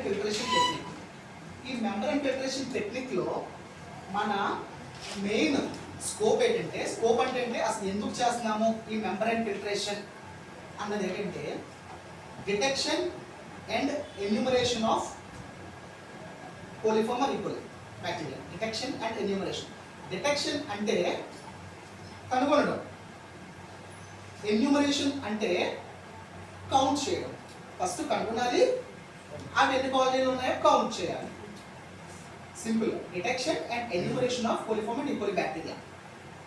Filtration technique. ఈ membrane filtration టెక్నిక్లో మన main scope ఏంటంటే, అసలు ఎందుకు చేస్తున్నాము ఈ మెంబ్రేన్ ఫిల్టరేషన్ అన్నది ఏంటంటే, detection and enumeration of coliform or E coli bacteria. Detection and enumeration. Detection అంటే కనుగొనడం, ఎన్యూమరేషన్ అంటే కౌంట్ చేయడం. ఫస్ట్ కనుగొనాలి, అవి ఎన్ని కాలనీలు ఉన్నాయో కౌంట్ చేయాలి. Simple. Detection and enumeration of coliform and E coli bacteria.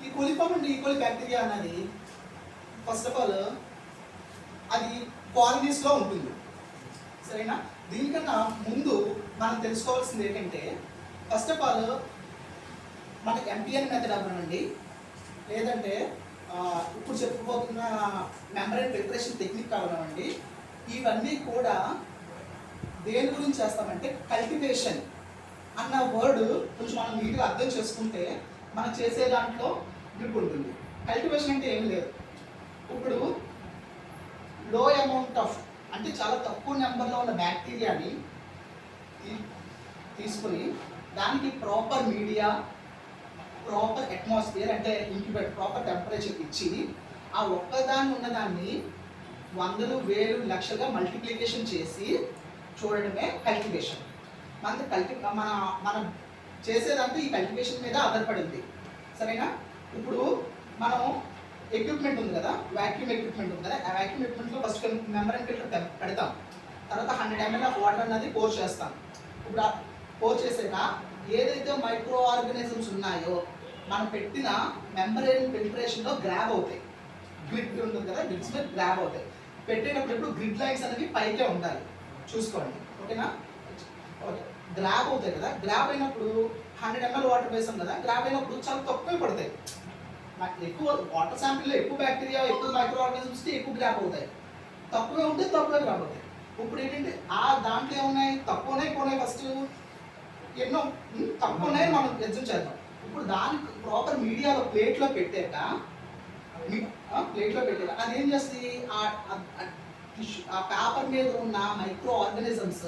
ఈ కోలిఫార్మ్ అండ్ ఈకోలి బ్యాక్టీరియా అన్నది ఫస్ట్ ఆఫ్ ఆల్ అది కాలనీస్లో ఉంటుంది, సరేనా? దీనికన్నా ముందు మనం తెలుసుకోవాల్సింది ఏంటంటే, ఫస్ట్ ఆఫ్ ఆల్ మనకి ఎంపిఎన్ మెథడ్ అవ్వనండి, లేదంటే ఇప్పుడు చెప్పుకోబోతున్న మెంబ్రేన్ ఫిల్టరేషన్ టెక్నిక్ కావాలండి. ఇవన్నీ కూడా దేని గురించి చేస్తామంటే, కల్టివేషన్ అన్న వర్డ్ కొంచెం మనం నీట్గా అర్థం చేసుకుంటే మనం చేసే దాంట్లో గ్రిప్ ఉంటుంది. కల్టివేషన్ అంటే ఏం లేదు, ఇప్పుడు లో అమౌంట్ ఆఫ్ అంటే చాలా తక్కువ నెంబర్లో ఉన్న బ్యాక్టీరియాని తీసుకుని దానికి ప్రాపర్ మీడియా, ప్రాపర్ అట్మాస్ఫియర్ అంటే ఇంక్యుబేటర్, ప్రాపర్ టెంపరేచర్ ఇచ్చి ఆ ఒక్కదాన్ని ఉన్నదాన్ని వందలు వేలు లక్షలుగా మల్టిప్లికేషన్ చేసి చూడడమే కల్టివేషన్. మనం చేసేదంతా ఈ కల్టివేషన్ మీద ఆధారపడింది, సరేనా? ఇప్పుడు మనం ఎక్విప్మెంట్ ఉంది కదా, వాక్యూమ్ ఎక్విప్మెంట్ ఉంది కదా, ఆ వాక్యూమ్ ఎక్విప్మెంట్లో ఫస్ట్ మెంబ్రేన్ ఫిల్టర్ పెడతాం, తర్వాత 100 ml ఆఫ్ వాటర్ అనేది పోర్ చేస్తాం. ఇప్పుడు పోర్ చేసాక ఏదైతే మైక్రో ఆర్గానిజమ్స్ ఉన్నాయో మనం పెట్టిన మెంబ్రేన్ ఫిల్టరేషన్లో గ్రాబ్ అవుతాయి. గ్రిడ్ ఉంటుంది కదా, గ్రిడ్స్ మీద గ్రాబ్ అవుతాయి. పెట్టేటప్పుడు ఇప్పుడు గ్రిడ్ లైన్స్ అనేవి పైకే ఉండాలి, చూసుకోండి, ఓకేనా? ఓకే, గ్రాబ్ అవుతాయి కదా. గ్రాబ్ అయినప్పుడు 100 ml వాటర్ వేసాం కదా, గ్రాబ్ అయినప్పుడు చాలా తక్కువే పడతాయి. ఎక్కువ వాటర్ శాంపిల్లో ఎక్కువ బ్యాక్టీరియా, ఎక్కువ మైక్రో ఆర్గానిజమ్స్కి ఎక్కువ గ్రాబ్ అవుతాయి. తక్కువే ఉంటే తక్కువే గ్రాబ్ అవుతాయి. ఇప్పుడు ఏంటంటే ఆ దాంట్లో ఏమున్నాయి, తక్కువనే కొనే ఫస్ట్ ఎన్నో తక్కువ ఉన్నాయని మనం ఎగ్జామ్ చేద్దాం. ఇప్పుడు దానికి ప్రాపర్ మీడియాలో ప్లేట్లో పెట్టాక అది ఏం చేస్తుంది, ఆ పేపర్ మీద ఉన్న మైక్రో ఆర్గానిజమ్స్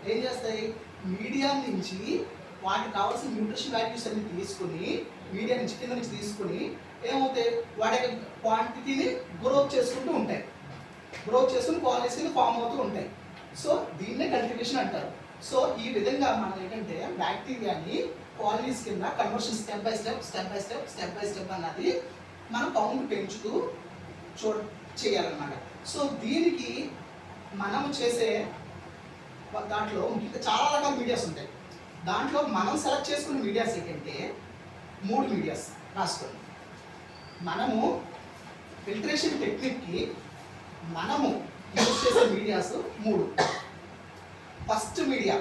ఏం చేస్తాయి, మీడియా నుంచి వాటికి కావాల్సిన న్యూట్రిషన్ వాల్యూస్ అన్ని తీసుకుని మీడియా నుంచి కింద నుంచి తీసుకుని ఏమవుతాయి, వాటి క్వాంటిటీని గ్రోత్ చేసుకుంటూ ఉంటాయి. గ్రోత్ చేసుకుని కాలనీస్ కింద ఫామ్ అవుతూ ఉంటాయి. సో దీన్నే కల్టివేషన్ అంటారు. సో ఈ విధంగా మనం ఏంటంటే బ్యాక్టీరియాని కాలనీస్ కింద కన్వర్షన్ స్టెప్ బై స్టెప్ అన్నది మనం కౌంట్ పెంచుతూ చేయాలన్నమాట. సో దీనికి మనం చేసే దాంట్లో చాలా రకాల మీడియాస్ ఉంటాయి. దాంట్లో మనం సెలెక్ట్ చేసుకున్న మీడియాస్ ఏంటంటే 3 మీడియాస్ రాసుకోండి. మనము ఫిల్టరేషన్ టెక్నిక్కి మనము యూజ్ చేసే medias 3. First media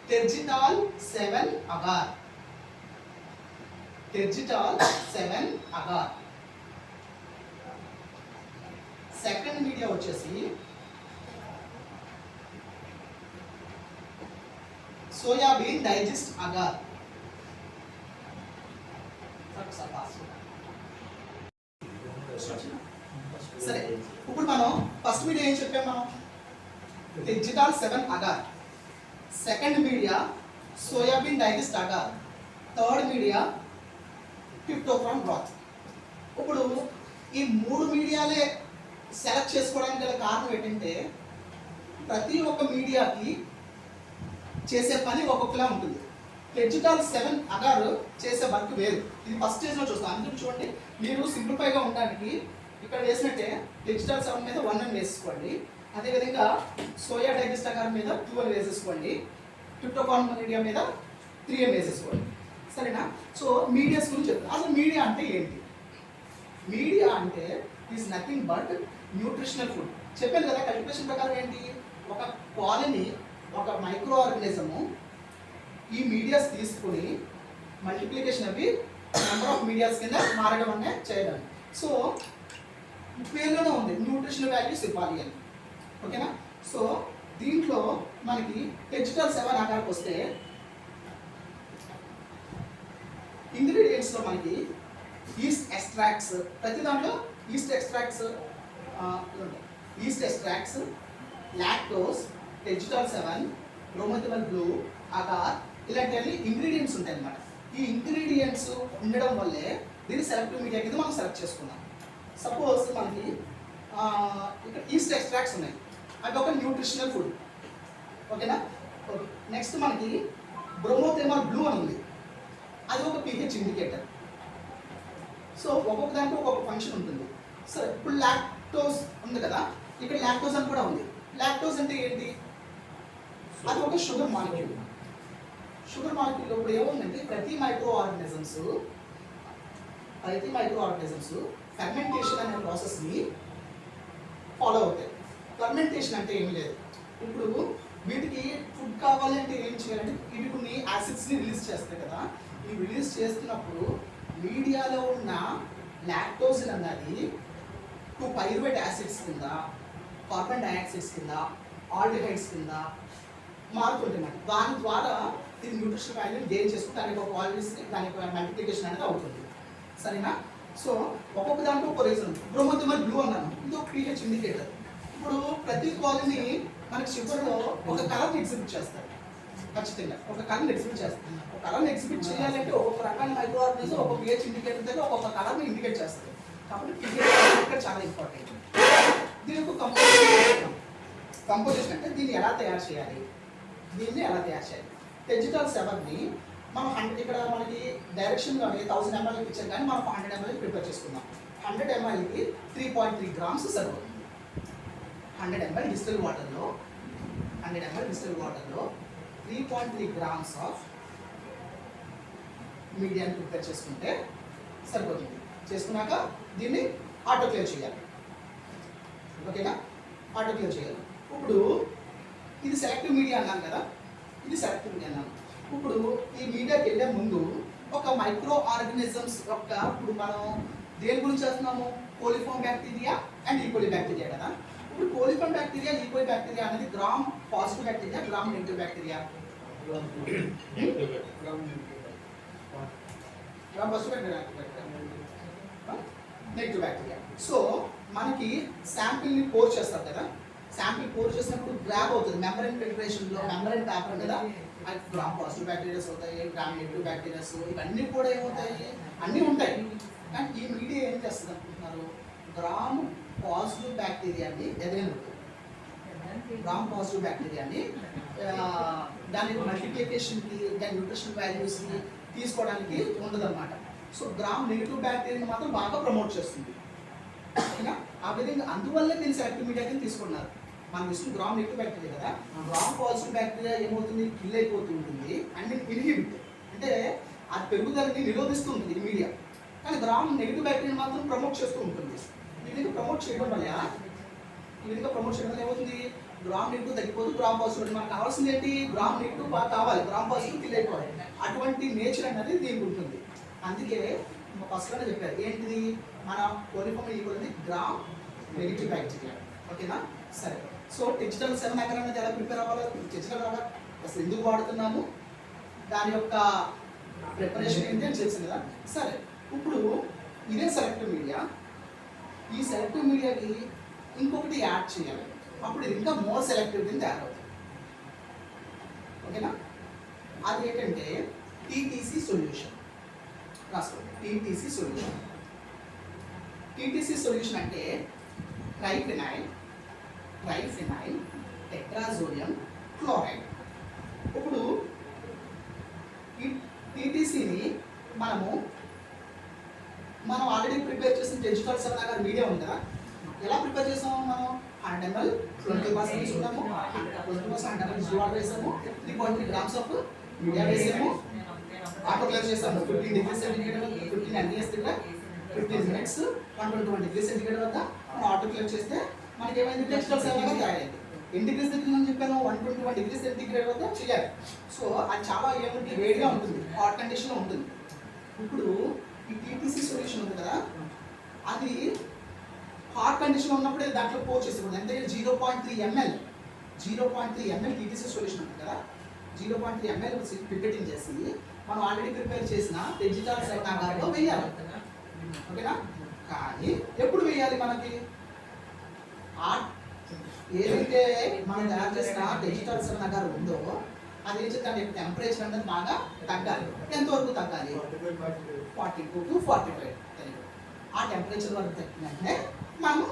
tergitol 7 agar. Second media వచ్చేసి సోయాబీన్ డైజెస్ట్ అగార్. సరే, ఇప్పుడు మనం ఫస్ట్ మీడియా ఏం చెప్పాం, మనం tergitol 7 agar. Second media soybean digest agar. Third media tryptophan broth. ఇప్పుడు ఈ 3 మీడియాలే సెలెక్ట్ చేసుకోవడానికి గల కారణం ఏంటంటే, ప్రతి ఒక్క మీడియాకి చేసే పని ఒక్కొక్కలా ఉంటుంది. టెర్జిటాల్ 7 అగార్ చేసే వర్క్ వేరు. ఇది ఫస్ట్ స్టేజ్లో చూస్తాం. అందుకు చూడండి, మీరు సింప్లిఫైగా ఉండడానికి ఇక్కడ వేసినట్టే టెర్జిటాల్ 7 మీద 1 అని వేసుకోండి. అదేవిధంగా సోయా డైజెస్ట్ అగార్ మీద 2 అని వేసేసుకోండి. ట్రిప్టోఫాన్ మీడియా మీద 3 అని వేసేసుకోండి, సరేనా? సో మీడియాస్ గురించి చెప్తాను. అసలు మీడియా అంటే ఏంటి? మీడియా అంటే is nothing but nutritional food. చెప్పాను కదా, కల్టివేషన్ ప్రకారం ఏంటి, ఒక కాలనీ, ఒక మైక్రో ఆర్గానిజము ఈ మీడియాస్ తీసుకుని మల్టిప్లికేషన్ అవి నెంబర్ ఆఫ్ మీడియాస్ కింద మారడం అనే చేయడం. సో పేరులోనే ఉంది న్యూట్రిషనల్ వాల్యూస్ ఇవ్వాలి అని, ఓకేనా? సో దీంట్లో మనకి టెర్జిటాల్ 7 అగార్కి వస్తే ఇంగ్రీడియంట్స్లో మనకి ఈస్ట్ ఎక్స్ట్రాక్ట్స్, ప్రతి దాంట్లో yeast extracts, lactose, tergitol 7, bromothymol blue, agar ఇలాంటివన్నీ ఇంగ్రీడియంట్స్ ఉంటాయి అన్నమాట. ఈ ఇంగ్రీడియంట్స్ ఉండడం వల్లే దీన్ని సెలెక్టివ్ మీడియా కింద మనం సెలెక్ట్ చేసుకున్నాం. సపోజ్ మనకి ఇక్కడ ఈస్ట్ ఎక్స్ట్రాక్ట్స్ ఉన్నాయి, అది ఒక న్యూట్రిషనల్ ఫుడ్. ఓకేనా? ఓకే. నెక్స్ట్ మనకి బ్రోమోథెమల్ బ్లూ అని ఉంది, అది ఒక pH ఇండికేటర్. సో ఒక్కొక్క దాంట్లో ఒక్కొక్క ఫంక్షన్ ఉంటుంది. సరే, ఇప్పుడు లాక్టోజ్ ఉంది కదా, ఇక్కడ లాక్టోజ్ అని కూడా ఉంది. లాక్టోజ్ అంటే ఏంటి? అది ఒక షుగర్ మాలిక్యూల్. షుగర్ మాలిక్యూల్ ఇప్పుడు ఏముందంటే ప్రతి మైక్రో ఆర్గానిజమ్స్ ఫెర్మెంటేషన్ అనే ప్రాసెస్ని ఫాలో అవుతాయి. ఫెర్మెంటేషన్ అంటే ఏమి లేదు, ఇప్పుడు వీటికి ఫుడ్ కావాలి అంటే ఏం చేయాలంటే ఇవి కొన్ని యాసిడ్స్ని రిలీజ్ చేస్తాయి కదా, ఈ రిలీజ్ చేస్తున్నప్పుడు మీడియాలో ఉన్న లాక్టోజిన్ అన్నది 2 పైరువేట్ యాసిడ్స్ కింద, కార్బన్ డైఆక్సైడ్స్ కింద, ఆల్డిహైడ్స్ కింద మారుతుంటున్నాయి. దాని ద్వారా ఇది న్యూట్రిషన్ వాల్యూని గెయిన్ చేసుకుని దానికి ఒక వాల్యూస్ దానికి మల్టిప్లికేషన్ అనేది అవుతుంది. సరేనా? సో ఒక్కొక్క దాంట్లో ఒక రీజన్ ఉంది. బ్రోమోథెమల్ బ్లూ అన్నాను, ఇది ఒక pH ఇండికేటర్. ఇప్పుడు ప్రతి కాలనీ మనకి షుగర్లో ఒక కలర్ని ఎగ్జిబిట్ చేస్తారు, ఖచ్చితంగా ఒక కలర్ని ఎగ్జిబిట్ చేస్తారు. ఒక కలర్ని ఎగ్జిబిట్ చేయాలంటే ఒక్కొక్క రకాల మైక్రో ఆర్గానిజం ఒక pH ఇండికేటర్ దగ్గర ఒక్కొక్క కలర్ని ఇండికేట్ చేస్తారు. కాబట్టి pH ఇండికేటర్ చాలా ఇంపార్టెంట్. దీనికి ఒక కంపోజిషన్ అంటే దీన్ని ఎలా తయారు చేయాలి, టెజిటాల్ 7ని మనం 100, ఇక్కడ మనకి డైరెక్షన్లోనే 1000 ml ఇచ్చారు కానీ మనం 100 ml ప్రిపేర్ చేసుకుందాం. 100 mlకి 3.3 grams సరిపోతుంది. 100 ml డిస్టిల్ వాటర్లో 3.3 grams ఆఫ్ మీడియాని ప్రిపేర్ చేసుకుంటే సరిపోతుంది. చేసుకున్నాక దీన్ని ఆటోక్లేవ్ చేయాలి. ఓకేనా? ఆటోక్లేవ్ చేయాలి. ఇప్పుడు ఇది సెలెక్టివ్ మీడియా అన్నాను కదా, ఇప్పుడు ఈ మీడియాకి వెళ్ళే ముందు ఒక మైక్రో ఆర్గానిజమ్స్ యొక్క, ఇప్పుడు మనం దేని గురించి చేస్తున్నాము, coliform bacteria and E coli bacteria కదా. ఇప్పుడు కోలిఫామ్ బ్యాక్టీరియా, ఈకోలి బ్యాక్టీరియా అనేది gram positive bacteria, gram negative bacteria, negative bacteria. So మనకి శాంపిల్ని పోర్ చేస్తారు కదా, శాంపిల్ పోర్ చేసినప్పుడు గ్రాబ్ అవుతుంది మెంబ్రేన్ ఫిల్టరేషన్లో, మెంబ్రేన్ పేపర్ కదా, అది గ్రామ్ పాజిటివ్ బ్యాక్టీరియాస్ అవుతాయి, గ్రామ్ నెగిటివ్ బ్యాక్టీరియాస్, ఇవన్నీ కూడా ఏమవుతాయి, అన్నీ ఉంటాయి. కానీ ఈ మీడియా ఏం చేస్తుంది అనుకుంటున్నారు, గ్రామ్ పాజిటివ్ బ్యాక్టీరియాని గ్రామ్ పాజిటివ్ బ్యాక్టీరియాని దాని మల్టిప్లికేషన్కి, దాని న్యూట్రిషన్ వాల్యూస్ని తీసుకోవడానికి ఉండదు అనమాట. సో గ్రామ్ నెగిటివ్ బ్యాక్టీరియాని మాత్రం బాగా ప్రమోట్ చేస్తుంది. ఓకేనా? ఆ విధంగా అందువల్లే దీన్ని సెలెక్టివ్ మీడియా కింద తీసుకున్నారు. మనం తీసుకున్న గ్రామ్ నెగిటివ్ బ్యాక్టీరియా కదా, గ్రామ్ పాజిటివ్ బ్యాక్టీరియా ఏమవుతుంది, కిల్ అయిపోతూ ఉంటుంది అండ్ ఇన్హిబిట్ అంటే అది పెరుగుదలని నిరోధిస్తూ ఉంటుంది ఈ మీడియా. కానీ గ్రామ్ నెగిటివ్ బ్యాక్టీరియా మాత్రం ప్రమోట్ చేస్తూ ఉంటుంది. ఈ విధంగా ప్రమోట్ చేయడం వల్ల ఏమవుతుంది, గ్రామ్ నెగిటివ్ తగ్గిపోదు, గ్రామ్ పాజిటివ్. మనకు కావాల్సింది ఏంటి, గ్రామ్ నెగిటివ్ బాగా కావాలి, గ్రామ్ పాజిటివ్ కిల్ అయిపోవాలి. అటువంటి నేచర్ అనేది దీనికి ఉంటుంది. అందుకే ఫస్ట్లోనే చెప్పారు ఏంటిది, మన coliform equal gram negative bacteria. ఓకేనా? సరే. సో టెజిటల్ 7 అగర్ అనేది ఎలా ప్రిపేర్ అవ్వాలి, టెజిటల్ అగర్ అసలు ఎందుకు వాడుతున్నాము, దాని యొక్క ప్రిపరేషన్ ఏంటి అని తెలిసింది కదా. సరే, ఇప్పుడు ఇదే సెలెక్టివ్ మీడియా, ఈ సెలెక్టివ్ మీడియాకి ఇంకొకటి యాడ్ చేయాలి, అప్పుడు ఇది ఇంకా మోర్ సెలెక్టివ్ కింద తయారవుతుంది. ఓకేనా? అది ఏంటంటే టీటీసీ సొల్యూషన్. రాసుకోండి, టీటీసీ సొల్యూషన్ అంటే ట్రైఫినైల్ టెట్రాజోడియం క్లోరైడ్. ఇప్పుడు ఈ టీటీసీని మనం ఆల్రెడీ ప్రిపేర్ చేసిన టెజిటల్ 7 అగర్ మీడియా ఉంది కదా, ఎలా ప్రిపేర్ చేసాము, మనం 100 ml 20% తీసుకున్నాము, 20% 100 ml వాటర్ వేసాము, 3.3 grams ఆఫ్ మీడియా వేసాము, ఆటోక్లేవ్ చేసాము 15 degrees సెంటిగ్రేడ్ వద్ద, 15 degrees దగ్గర 15 minutes 121 degrees సెంటిగ్రేడ్ వద్ద మనం ఆటోక్లేవ్ చేస్తే మనకి ఏమైంది, టెజిటల్ 7 అగర్ తయారైంది. ఎన్ని డిగ్రీస్ దగ్గర నేను చెప్పాను, 121 degrees సెంటిగ్రేడ్ వద్ద చేయాలి. సో అది చాలా ఏమంటే వేడిగా ఉంటుంది, హాట్ కండిషన్లో ఉంటుంది. ఇప్పుడు ఈ టీటీసీ సొల్యూషన్ ఉంది కదా, అది హాట్ కండిషన్లో ఉన్నప్పుడే దాంట్లో పోర్ చేసేది. అంటే 0.3 ml టీటీసీ సొల్యూషన్ ఉంటుంది కదా, 0.3 ml పిపెటింగ్ చేసి మనం ఆల్రెడీ ప్రిపేర్ చేసిన టెజిటల్ 7 అగర్లో వేయాలి. ఓకేనా? కానీ ఎప్పుడు వేయాలి, మనకి ఏదైతే మనం తయారు చేసిన డిజిటల్ సెవెన్ అగార్ ఉందో అది ఏం దాని టెంపరేచర్ అనేది బాగా తగ్గాలి. ఎంతవరకు తగ్గాలి? 42 to 45. ఆ టెంపరేచర్ వరకు తగ్గినట్టే మనం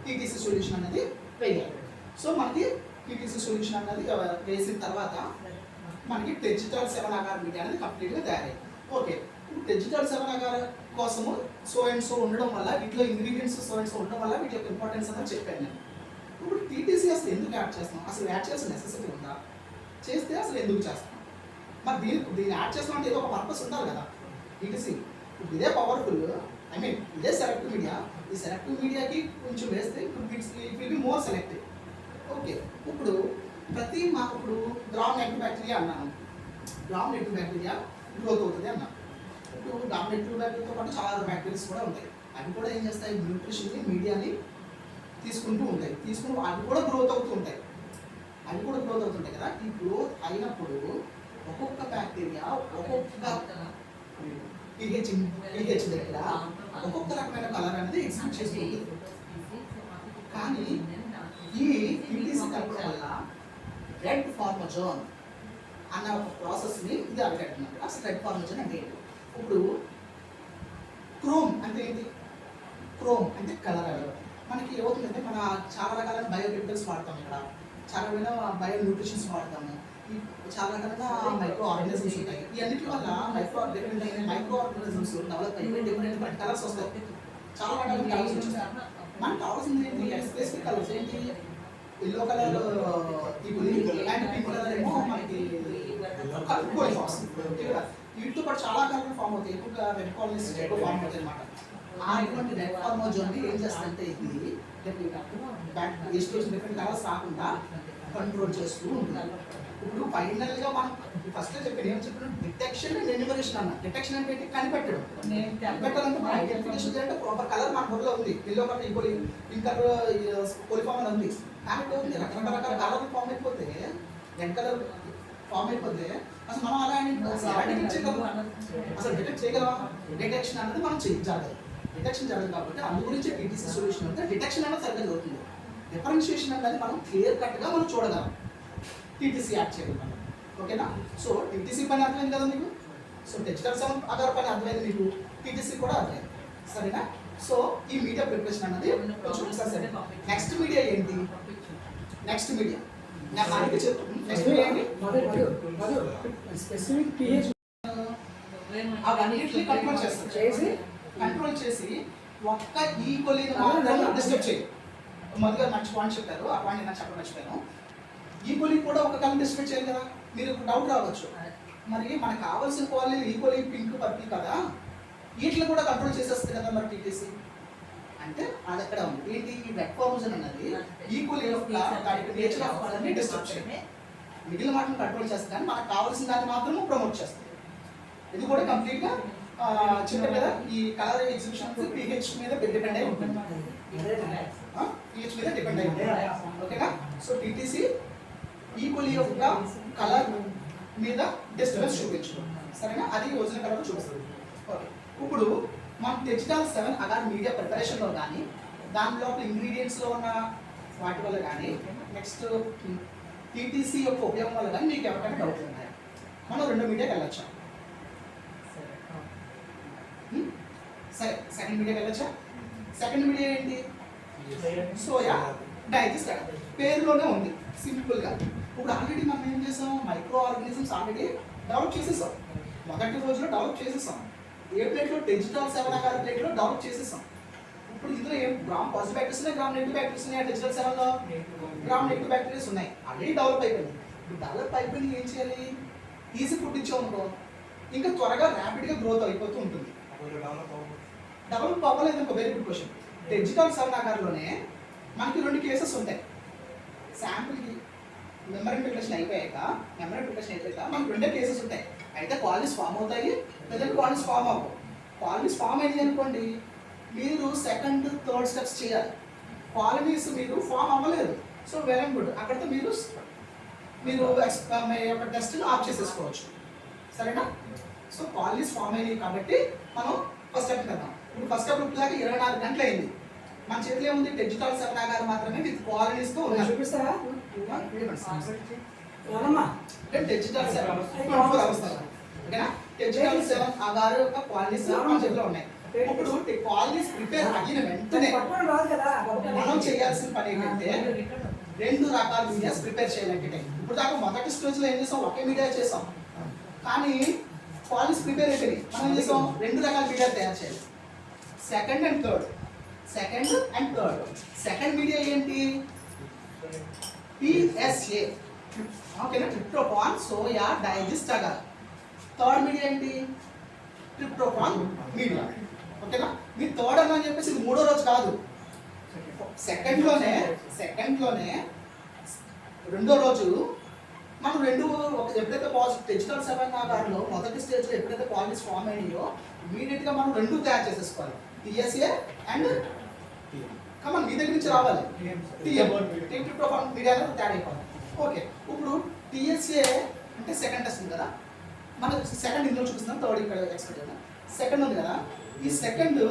టీటీసీ సొల్యూషన్ అనేది వేయాలి. సో మనకి టీటీసీ సొల్యూషన్ అనేది వేసిన తర్వాత మనకి డిజిటల్ సెవెన్ అగార్ మీడియా అనేది కంప్లీట్గా తయారయ్యింది. ఓకే, డిజిటల్ సెవెన్ అగార్ కోసము సో అండ్ సో ఉండడం వల్ల వీటిలో ఇంగ్రీడియంట్స్ సో అండ్ సో ఉండడం వల్ల వీటి యొక్క ఇంపార్టెన్స్ అనేది చెప్పాను నేను. ఇప్పుడు టీటీసీ అసలు ఎందుకు యాడ్ చేస్తున్నాం? అసలు యాడ్ చేయాల్సిన నెసెసిటీ ఉందా? చేస్తే అసలు ఎందుకు చేస్తాం? మరి దీన్ని యాడ్ చేస్తాం అంటే ఏదో ఒక పర్పస్ ఉండాలి కదా. టీటీసీ ఇదే పవర్ఫుల్, ఐ మీన్ ఇదే సెలెక్టివ్ మీడియా. ఈ సెలెక్టివ్ మీడియాకి కొంచెం వేస్తే it will be more selective. Okay, ఇప్పుడు ఇప్పుడు గ్రామ్ నెగిటివ్ బ్యాక్టీరియా అన్నాను. గ్రామ్ నెగిటివ్ బ్యాక్టీరియా గ్రోత్ అవుతుంది అన్నాను. ఇప్పుడు గ్రామ్ నెగిటివ్ బ్యాక్టీరియాతో పాటు చాలా బ్యాక్టీరియాస్ కూడా ఉంటాయి. అవి కూడా ఏం చేస్తాయి? న్యూట్రిషన్ని మీడియాని తీసుకుంటూ ఉంటాయి. తీసుకుని అవి కూడా గ్రోత్ అవుతూ ఉంటాయి. కదా. ఈ గ్రోత్ అయినప్పుడు ఒక్కొక్క బ్యాక్టీరియా ఒక్కొక్క pH దగ్గర ఒక్కొక్క రకమైన కలర్ అనేది ఎగ్జిబిట్ చేస్తుంది. కానీ ఈ టీటీసీ కలపడం వల్ల రెడ్ ఫార్మజోన్ అన్న ఒక ప్రాసెస్ని ఇది అరికట్టున్నారు. అసలు రెడ్ ఫార్మజోన్ అంటే ఏంటి? ఇప్పుడు క్రోమ్ అంటే ఏంటి? క్రోమ్ అంటే కలర్ అనేది మనకి ఏమవుతుందంటే మన చాలా రకాలైన బయోకెమికల్స్ వాడతాం. ఇక్కడ చాలా రకాల బయో న్యూట్రిషన్స్ వాడతాము. చాలా రకాల మైక్రో ఆర్గానిజమ్స్ ఉంటాయి. ఈ అన్నిటి వల్ల మైక్రో ఆర్గానిజమ్స్ డెవలప్ అయ్యి డిఫరెంట్ కలర్స్ వస్తాయి. చాలా రకాల కలర్స్ వచ్చాయి. మనకు కావాల్సింది ఏంటి? స్పెసిఫిక్ కలర్స్ ఏంటి? Yellow colour and pink colour ఏమో మనకి కోలిఫామ్స్. వీటితో పాటు చాలా కలర్ ఫామ్ అవుతాయి. ఎక్కువగా రెడ్ కాలనీస్ ఎక్కువ ఫామ్ అవుతాయి అనమాట. అటువంటి రెడ్ ఫార్మోజోన్ ఏం చేస్తుందంటే ఇది డిఫరెంట్ కలర్స్ రాకుండా కంట్రోల్ చేస్తూ ఉంటుంది. ఇప్పుడు ఫైనల్గా మనం ఫస్ట్ చెప్పాను ఏం చెప్పిన డిటెక్షన్ అండ్ ఎన్యూమరేషన్ అన్న. డిటెక్షన్ అంటే కనిపెట్టడం. కనిపెట్టాలంటే మనం ఐడెంటిఫికేషన్ అంటే ప్రాపర్ కలర్ మన బుర్రలో ఉంది. ఎల్లో కలర్ ఇంకో పింక్ కలర్ కోలిఫామ్ అని ఉంది. కాబట్టి ఉంది రకరకాల కలర్ ఫామ్ అయిపోతే రెడ్ కలర్ ఫామ్ అయిపోతే అసలు మనం అలా డిటెక్ట్ చేయగలమా? అసలు డిటెక్ట్ చేయగలమా? డిటెక్షన్ అనేది మనం జరగదు. డిటెక్షన్ జరగదు కాబట్టి అందు గురించి టీటీసీ సొల్యూషన్ అంటే డిటెక్షన్ అనేది సరిగ్గా జరుగుతుంది. డిఫరెన్షియేషన్ అనేది మనం క్లియర్ కట్గా మనం చూడగలం టీటీసీ యాడ్ చేయగలం. ఓకేనా? సో టీటీసీ పని అర్థమైంది కదా మీకు. సో డిజిటల్ సెవెన్ అదర్ పని అర్థమైంది మీకు, టీటీసీ కూడా అర్థమైంది. సరేనా? సో ఈ మీడియా ప్రిపరేషన్ అన్నది సరే. నెక్స్ట్ మీడియా ఏంటి? నెక్స్ట్ మీడియా నెక్స్ట్ మీడియా ఏంటి? స్పెసిఫిక్ pH అవన్నిటిని కంట్రోల్ చేసి ఒక్క ఈక్వలీని మాత్రం డిస్టర్బ్ చేయి. మొదలుగా మంచి పాయింట్ చెప్పారు. ఆ పాయింట్ నేను చెప్పడం మర్చిపోయాను. ఈక్వలీ కూడా ఒక కలర్ డిస్టర్బ్ చేయాలి కదా. మీరు డౌట్ రావచ్చు, మరి మనకు కావాల్సిన క్వాలిటీ ఈక్వలీ పింక్ పర్పుల్ కదా, వీటిని కూడా కంట్రోల్ చేసేస్తుంది కదా మరి టీటీసీ అంటే అది ఎక్కడ ఉంది? ఏంటి? ఈ రెడ్ ఫార్మోజన్ అన్నది ఈక్వలీ నేచర్ ఆఫ్ కలర్ని డిస్టర్బ్ చేయండి. మిగిలిన వాటిని కంట్రోల్ చేస్తుంది కానీ మనకు కావాల్సిన దాన్ని మాత్రం ప్రమోట్ చేస్తుంది. ఇది కూడా కంప్లీట్గా చెప్పారు కదా. ఈ కలర్ ఎగ్జిబిషన్ pH మీద డిపెండ్ అయి ఉంటుంది. pH మీద డిపెండ్ అయి ఉంటుంది. ఓకేనా? సో టీటీసీ ఈక్వలీ యొక్క కలర్ మీద డిస్టర్బెన్స్ చూపించు. సరేనా? అది ఒరిజినల్ కలర్ చూపిస్తుంది. ఓకే, ఇప్పుడు మనం డిజిటల్ 7 అగార్ మీడియా ప్రిపరేషన్లో కానీ దాని లోపల ఇంగ్రీడియంట్స్లో ఉన్న వాటి వల్ల కానీ నెక్స్ట్ టీటీసీ యొక్క ఉపయోగం వల్ల కానీ మీకు ఎవరికైనా డౌట్ ఉన్నాయి. మనం 2 మీడియాకి వెళ్ళొచ్చా? సరే, సెకండ్ మీడియాకి వెళ్ళొచ్చా? సెకండ్ మీడియా ఏంటి? Soya digest agar. పేరులోనే ఉంది సింపుల్గా. ఇప్పుడు ఆల్రెడీ మనం ఏం చేసాం? మైక్రో ఆర్గానిజమ్స్ ఆల్రెడీ డెవలప్ చేసేసాం. మొదటి రోజులో డెవలప్ చేసేసాం. ఏ ప్లేట్లో? డిజిటల్ 7 అగార్ ప్లేట్లో డెవలప్ చేసేసాం. ఇప్పుడు ఇందులో ఏం గ్రామ్ పాజిటివ్ బ్యాక్టీరియాస్ ఉన్నాయి, గ్రామ్ నెగిటివ్ బ్యాక్టీరియాస్ ఉన్నాయి. డిజిటల్ 7లో గ్రామ్ నెగిటివ్ బ్యాక్టీరియాస్ ఉన్నాయి. ఆల్రెడీ డెవలప్ అయిపోయింది. ఇప్పుడు డెవలప్ అయిపోయింది ఏం చేయాలి? ఈజీ ఫుడ్ ఇచ్చామనుకో ఇంకా త్వరగా ర్యాపిడ్గా గ్రోత్ అయిపోతూ ఉంటుంది. డెవలప్ అవ్వలేదు ఇంకో వెరీ గుడ్ క్వశ్చన్. డిజిటల్ 7 అగార్లోనే మనకి 2 కేసెస్ ఉంటాయి. శాంపుల్కి మెమరీ ప్రిపరేషన్ అయిపోయాక మనకు 2 కేసెస్ ఉంటాయి. అయితే కాలనీస్ ఫామ్ అవుతాయి, లేదంటే కాలనీస్ ఫామ్ అవ్వవు. కాలనీస్ ఫామ్ అయింది అనుకోండి, మీరు సెకండ్ థర్డ్ స్టెప్స్ చేయాలి. కాలనీస్ మీరు ఫామ్ అవ్వలేదు, సో వెరీ గుడ్, అక్కడితో మీరు మీ యొక్క టెస్ట్ని ఆఫ్ చేసేసుకోవచ్చు. సరేనా? సో కాలనీస్ ఫామ్ అయ్యాయి కాబట్టి మనం ఫస్ట్ స్టెప్ వెళ్దాం. ఇప్పుడు ఫస్ట్ స్టెప్ ఇప్పటిదాకా 24 గంటలు అయింది. మన చేతిలో ఏముంది డిజిటల్ 7 అగార్ మాత్రమే విత్ కాలనీస్ తో ఉన్నాయి. చూపిస్తారా? డిజిటల్ 7 24 అవర్స్ ఓకేనా. డిజిటల్ 7 అగార్ యొక్క కాలనీస్ మన చేతిలో ఉన్నాయి. ఇప్పుడు కాలనీస్ ప్రిపేర్ అయిన వెంటనే మనం చేయాల్సిన పని ఏంటంటే 2 రకాల మీడియాస్ ప్రిపేర్ చేయాలంటే ఇప్పుడు దాకా మొదటి స్టేజ్ లో ఏం చేసాం, ఒకే మీడియా చేసాం. కానీ కాలనీస్ ప్రిపేర్ అయిపోయి మనం ఏం చేసాం, 2 రకాల మీడియా తయారు చేయాలి. Second and third. Second media ఏంటి, PSA ఓకేనా, tryptophan soya digest agar. Third media ఏంటి, ట్రిప్టోఫాన్ మీడియా ఓకేనా. మీ థర్డ్ అని చెప్పేసి ఇది 3వ రోజు కాదు, సెకండ్ లోనే 2వ రోజు మనం ఎప్పుడైతే డిజిటల్ 7 అగార్లో మొదటి స్టేజ్ లో ఎప్పుడైతే కాలనీస్ ఫామ్ అయినాయో ఇమీడియట్ గా మనం 2 తయారు చేసేసుకోవాలి, TSA అండ్ కమన్ మీ దగ్గర నుంచి రావాలి ట్రిప్టోఫాన్ మీడియా తయారు అయిపోవాలి. ఓకే, ఇప్పుడు TSA అంటే సెకండ్ టెస్ట్ ఉంది కదా, మనం సెకండ్ ఇందులో చూపిస్తున్నాం, థర్డ్ ఇక్కడ ఎక్స్పెక్ట్ చేద్దాం. సెకండ్ ఉంది కదా, ఈ సెకండ్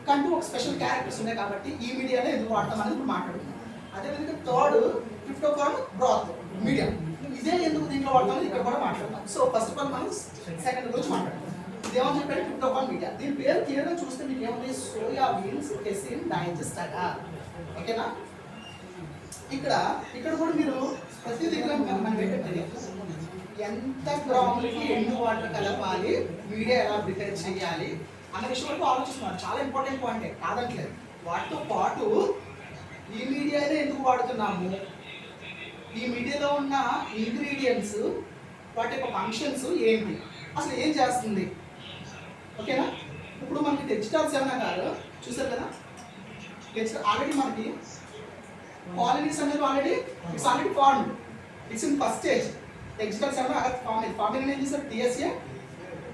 కంటూ ఒక స్పెషల్ క్యారెక్టర్స్ ఉన్నాయి కాబట్టి ఈ మీడియాలో ఎందుకు వాడతాం అనేది ఇప్పుడు మాట్లాడుతున్నాం. అదేవిధంగా థర్డ్ ట్రిప్టోఫాన్ బ్రాత్ మీడియా, ఇదే ఎందుకు దీంట్లో వాడతామని ఇక్కడ కూడా మాట్లాడతాం. సో ఫస్ట్ ఆఫ్ ఆల్ మనం సెకండ్ గురించి మాట్లాడతాం. ఇదేమని చెప్పారు, ట్రిప్టోఫాన్ మీడియా. దీని పేరు క్లియర్గా చూస్తే మీకు ఏముంది, soya beans casein digest agar ఓకేనా. ఇక్కడ కూడా మీరు ప్రతి దగ్గర మనం ఏంటంటే ఎంత గ్రాములకి ఎన్ని వాటర్ కలపాలి, మీడియా ఎలా ప్రిపేర్ చేయాలి అన్న విషయం వరకు ఆలోచిస్తున్నారు. చాలా ఇంపార్టెంట్ పాయింట్ కాదట్లేదు. వాటితో పాటు ఈ మీడియానే ఎందుకు వాడుతున్నాము, ఈ మీడియాలో ఉన్న ఇంగ్రీడియంట్స్, వాటి యొక్క ఫంక్షన్స్ ఏంటి, అసలు ఏం చేస్తుంది ఓకేనా. ఇప్పుడు మనకి డిజిటల్ 7 అగార్ చూసారు కదా, ఆల్రెడీ మనకి కాలనీస్ అనేది already form, it's in first stage. Digital 7 agar farming ఏం చేస్తారు, TSA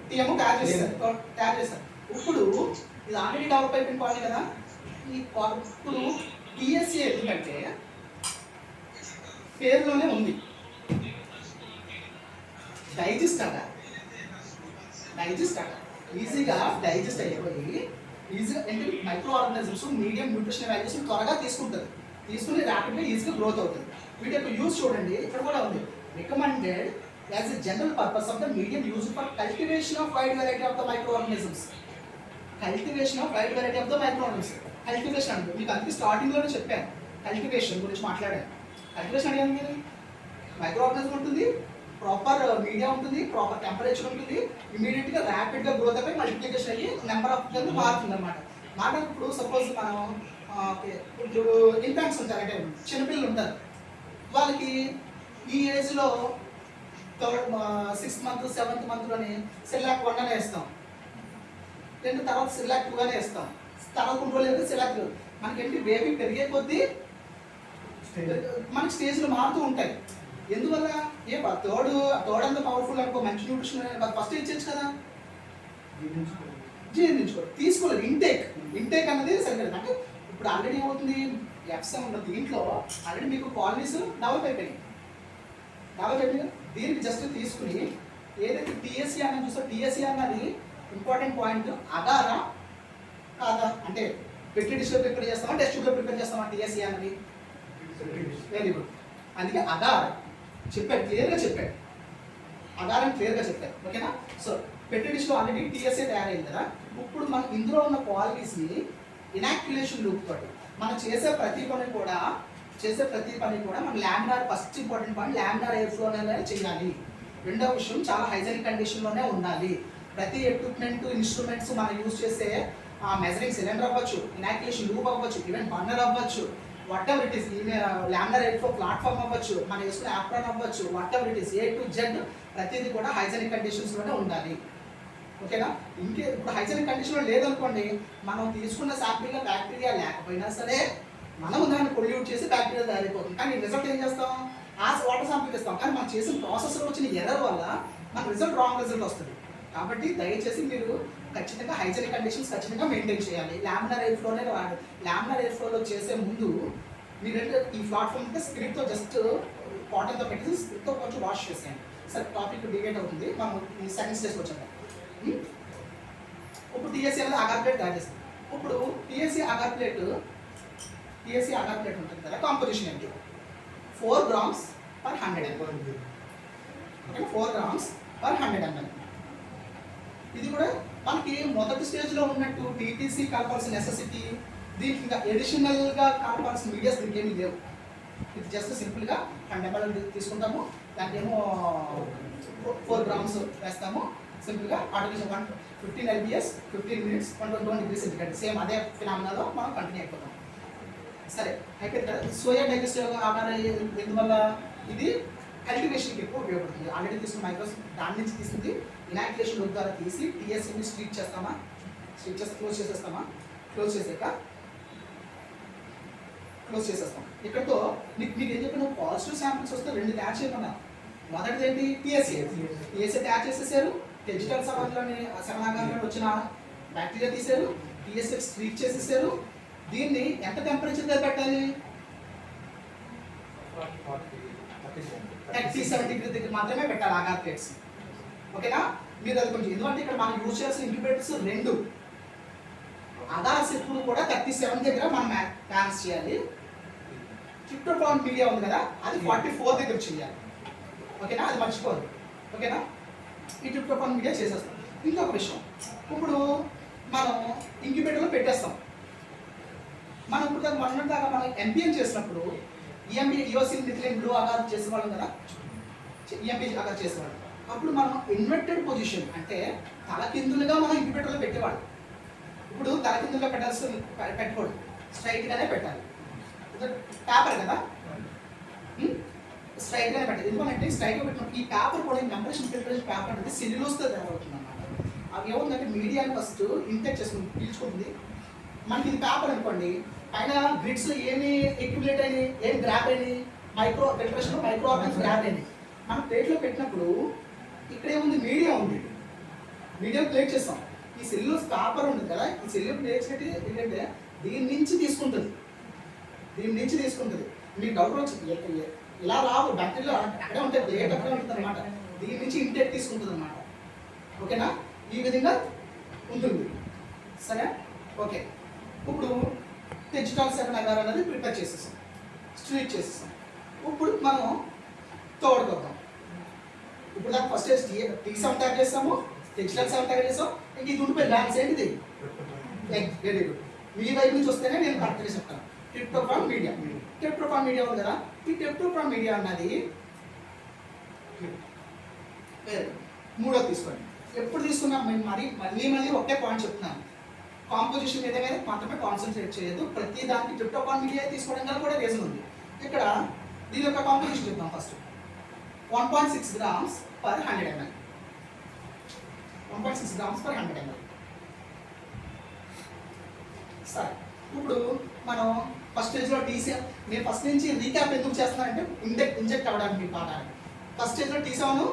TM తయారు చేస్తారు. ఇప్పుడు ఇది ఆల్రెడీ డెవలప్ అయిపోయిన కాలనీ కదా, ఇప్పుడు TSA ఎందుకంటే పేరులోనే ఉంది డైజెస్ట్ అగార్, ఈజీగా డైజెస్ట్ అయిపోయి ఈజీగా అంటే micro organisms medium nutrition values త్వరగా తీసుకుని ర్యాపిడ్గా ఈజీగా గ్రోత్ అవుతుంది. వీటి యొక్క యూజ్ చూడండి, ఇక్కడ కూడా ఉంది, recommended as a general purpose of the medium use for cultivation of wide variety of the micro organisms. Cultivation అంటే మీకు అందుకే స్టార్టింగ్లోనే చెప్పాను, కల్టివేషన్ గురించి మాట్లాడాను. కల్టివేషన్ అంటే ఏంటి, మైక్రో ఆర్గానిజం ఉంటుంది, ప్రాపర్ మీడియా ఉంటుంది, ప్రాపర్ టెంపరేచర్ ఉంటుంది, ఇమీడియట్గా ర్యాపిడ్గా గ్రోత్ అయిపోయి మల్టిప్లికేషన్ అయ్యి నెంబర్ ఆఫ్ కింద మారుతుంది అనమాట. ఇప్పుడు సపోజ్ మనం ఇప్పుడు ఇన్ఫాంట్స్ ఉంటారు, అంటే చిన్నపిల్లలు ఉంటారు, వాళ్ళకి ఈ ఏజ్లో 6th మంత్ 7th మంత్లోనే సెల్లాక్ 1 అనే వేస్తాం, తర్వాత సెల్లాక్ 2 అనే వేస్తాం, తర్వాత కొన్ని రోజులు సెల్లాక్ 2. మనకేంటి బేబీ పెరిగే కొద్దీ మనకి స్టేజ్లు మారుతూ ఉంటాయి. ఎందువల్ల థర్డ్ అంత పవర్ఫుల్ అనుకో, మంచి న్యూట్రిషన్ ఫస్ట్ ఇచ్చేచ్చు కదా, జీర్ణించుకోవాలి, తీసుకోలేదు. ఇంటేక్ అన్నది సరిగ్గా. అంటే ఇప్పుడు ఆల్రెడీ ఏమవుతుంది, ఎఫ్సమ్ ఉన్న దీంట్లో ఆల్రెడీ మీకు కాలనీస్ డెవలప్ అయిపోయినాయి. దీనికి జస్ట్ తీసుకుని ఏదైతే TSA అన్నది చూస్తే, TSA అన్నది ఇంపార్టెంట్ పాయింట్, అగారా కాదా అంటే పెట్టి డిష్లో ప్రిపేర్ చేస్తామా, టెస్ట్ ట్యూబ్లో ప్రిపేర్ చేస్తామా, TSA అన్నది వెరీ గుడ్. అందుకే అగార్ చెప్పాడు, క్లియర్గా చెప్పాడు, అగారం క్లియర్గా చెప్పాడు ఓకేనా. సో పెట్టి డిష్లో ఆల్రెడీ TSA తయారైంది కదా, ఇప్పుడు మనం ఇందులో ఉన్న క్వాలిటీస్ని ఇనాక్యులేషన్ లూప్ తోటి మనం చేసే ప్రతి పని కూడా మనం laminar, first important point laminar air ఫ్లోనే చేయాలి. రెండవ విషయం, చాలా హైజెనిక్ కండిషన్లోనే ఉండాలి. ప్రతి ఎక్విప్మెంట్ ఇన్స్ట్రుమెంట్స్ మనం యూజ్ చేసే మెజరింగ్ సిలిండర్ అవ్వచ్చు, ఇనాక్యులేషన్ లూప్ అవ్వచ్చు, ఈవెన్ బర్నర్ అవ్వచ్చు, whatever it is, laminar air flow platform అవ్వచ్చు, మనం వేసుకునే యాప్రాన్ అవ్వచ్చు, whatever it is, A to Z ప్రతిదీ కూడా హైజెనిక్ కండిషన్స్లోనే ఉండాలి ఓకేనా. ఇప్పుడు హైజెనిక్ కండిషన్లో లేదనుకోండి, మనం తీసుకున్న శాంపిల్లో బ్యాక్టీరియా లేకపోయినా సరే మనం దాన్ని పొల్యూట్ చేసి బ్యాక్టీరియా తయారైపోతుంది. కానీ రిజల్ట్ ఏం చేస్తాం, వాటర్ శాంపిల్ ఇస్తాం, కానీ మనం చేసిన ప్రాసెస్లో వచ్చిన ఎర్రర్ వల్ల మన రాంగ్ రిజల్ట్ వస్తుంది. కాబట్టి దయచేసి మీరు ఖచ్చితంగా హైజెనిక్ కండిషన్స్ ఖచ్చితంగా మెయింటైన్ చేయాలి. లామినార్ ఎయిర్ ఫ్లోనే వాడాలి. లామినార్ ఎయిర్ ఫ్లోలో చేసే ముందు మీరు ఈ ప్లాట్ఫామ్ అంటే స్క్రిప్ట్తో జస్ట్ కాటన్తో పెట్టి స్క్రిప్ట్తో కొంచెం వాష్ చేసేయండి. సరే, టాపిక్ డివేట్ అవుతుంది, మనం ఈ సెకండ్ స్టేజ్కి వచ్చాము. ఇప్పుడు TSA అనేది అగార్ ప్లేట్ తయారు చేస్తాం. ఇప్పుడు టీఎస్సీ అగర్ ప్లేట్ ఉంటుంది కదా, కాంపోజిషన్ ఏంటి? 4 grams per 100 ml. Okay, 4 grams per 100 ml. ఇది కూడా మనకి మొదటి స్టేజ్లో ఉన్నట్టు టీటీసీ కలపాల్సిన నెసెసిటీ, దీనికి ఇంకా ఎడిషనల్గా కలపాల్సిన మీడియాస్ దీనికి ఏమీ లేవు. ఇది జస్ట్ సింపుల్గా 100 ml తీసుకుంటాము, దానికి ఏమో 4 grams వేస్తాము. సింపుల్గా automation 15 lbs 15 minutes 121 degrees centigrade, same అదే ఫినామినాలో మనం కంటిన్యూ అయిపోతాం. సరే అయిపోయింది కదా. సోయా డైజెస్టివ్ ఆహారం ఎందువల్ల? ఇది కల్టివేషన్కి ఎక్కువ ఉపయోగపడుతుంది. ఆల్రెడీ తీసుకున్న మైక్రోస్ దాని నుంచి తీసుకుంది ఇనాక్యులేషన్ లోడ్ ద్వారా తీసి టీఎస్సీని స్ట్రీట్ చేస్తామా, స్ట్రీట్ చేసి క్లోజ్ చేసేస్తాం. ఇక్కడతో మీకు ఏం చెప్పిన పాజిటివ్ శాంపిల్స్ వస్తే 2 తయారు చేయమన్నా. మొదటిది ఏంటి? టీఎస్సీ తయారు చేసేసారు, డిజిటల్ శవనాగారంలో వచ్చిన బ్యాక్టీరియా తీశారు, టీఎస్సీ స్ట్రీట్ చేసేసారు. దీన్ని ఎంత టెంపరేచర్ దగ్గర పెట్టాలి? 37 డిగ్రీ దగ్గర మాత్రమే పెట్టాలి అగార్ ప్లేట్స్. ఓకేనా? మీరు అది కొంచెం, ఎందుకంటే ఇక్కడ మనం యూజ్ చేయాల్సిన ఇంక్యుబేటర్స్ 2 అగార్స్ ఎప్పుడు కూడా 37 దగ్గర మనం బ్యాలెన్స్ చేయాలి. ట్రిప్టోఫాన్ మీడియా ఉంది కదా, అది 44 దగ్గర చేయాలి. ఓకేనా? అది మర్చిపోదు. ఓకేనా? ఈ ట్రిప్టోఫాన్ మీడియా చేసేస్తాం. ఇంకొక విషయం, ఇప్పుడు మనం ఇంక్యుబేటర్లో పెట్టేస్తాం. మనం ఇప్పుడు దాకా మనం ఎంపీఎం చేసినప్పుడు ఈఎంపీ యోసిన్ మిథిలిన్ బ్లూ అగార్ చేసేవాళ్ళం కదా, ఈఎంపీ అగార్ చేసేవాళ్ళం. అప్పుడు మనం ఇన్వర్టెడ్ పొజిషన్ అంటే తలకిందులుగా మనం ఇంక్యుబేటర్లో పెట్టేవాళ్ళం. ఇప్పుడు తలకిందులుగా పెట్టకూడదు, స్ట్రైట్గానే పెట్టాలి. పేపర్ కదా, స్ట్రైట్గానే పెట్టాలి. ఎందుకంటే స్ట్రైట్గా పెట్టినప్పుడు ఈ పేపర్ కూడా కంప్రెషన్ ఫిల్టరేషన్ పేపర్ అనేది సెల్యులోస్తో తయారవుతుంది అన్నమాట. అవి ఏముందంటే మీడియాని ఫస్ట్ ఇంటెక్ట్ చేసుకుని పీల్చుకుంటుంది. మనకి ఇది పేపర్ అనుకోండి, పైన గ్రిడ్స్లో ఏమి ఎక్యుములేట్ అయినాయి, ఏం గ్రాప్ అయినాయి, మైక్రో ఫిల్టరేషన్లో మైక్రో ఆర్గన్స్ గ్రాప్ అయినాయి. మనం ప్లేట్లో పెట్టినప్పుడు ఇక్కడ ఏముంది? మీడియా ఉంది, మీడియం ప్లేట్ చేస్తాం. ఈ సెల్యులోస్ పేపర్ ఉంది కదా, ఈ సెల్యులోస్ ప్లేట్స్ పెట్టి ఏంటంటే దీని నుంచి తీసుకుంటుంది. మీకు డౌట్ వచ్చి ఇలా రావు, బ్యాక్టీరియా అక్కడే ఉంటాయి, ప్లేట్ అక్కడే ఉంటుంది అనమాట. దీని నుంచి ఇంటెక్ట్ తీసుకుంటుంది అనమాట. ఓకేనా? ఈ విధంగా ఉంటుంది. సరే, ఓకే. ఇప్పుడు డిజిటల్ శవనాగారం అనేది ప్రిపేర్ చేసేసాం, స్ట్రీట్ చేసేసాం. ఇప్పుడు మనం తోడుకొద్దాం. ఇప్పుడు దాకా ఫస్ట్ టీ7 తయారు చేస్తాము, డిజిటల్ 7 తయారు చేస్తాం. ఇంక ఇది ఉండిపోయి డాన్స్ ఏంటిది? Very good. మీ వైపు నుంచి వస్తేనే నేను కరెక్ట్గా చెప్తాను. ట్రిప్టోఫాన్ మీడియా ఉంది కదా, ఈ ట్రిప్టోఫాన్ మీడియా అన్నది మూడోది తీసుకోండి. ఎప్పుడు తీసుకున్నా మళ్ళీ ఒకటే పాయింట్ చెప్తున్నాను, కాంపోజిషన్ మీద మాత్రమే కాన్సన్ట్రేట్ చేయదు. ప్రతి దానికి ట్రిప్టోఫాన్ మీడియా తీసుకోవడం కూడా రీజన్ ఉంది. ఇక్కడ దీని యొక్క కాంపోజిషన్ చెప్తాం. First 1.6 grams per 100 ml. 1.6 grams per 100 ml. సరే, ఇప్పుడు మనం ఫస్ట్ స్టేజ్లో నేను ఫస్ట్ నుంచి రీక్యాప్ ఎందుకు చేస్తున్నానంటే ఇంజెక్ట్ అవ్వడానికి మీ పాఠాన్ని. ఫస్ట్ స్టేజ్లో టీ7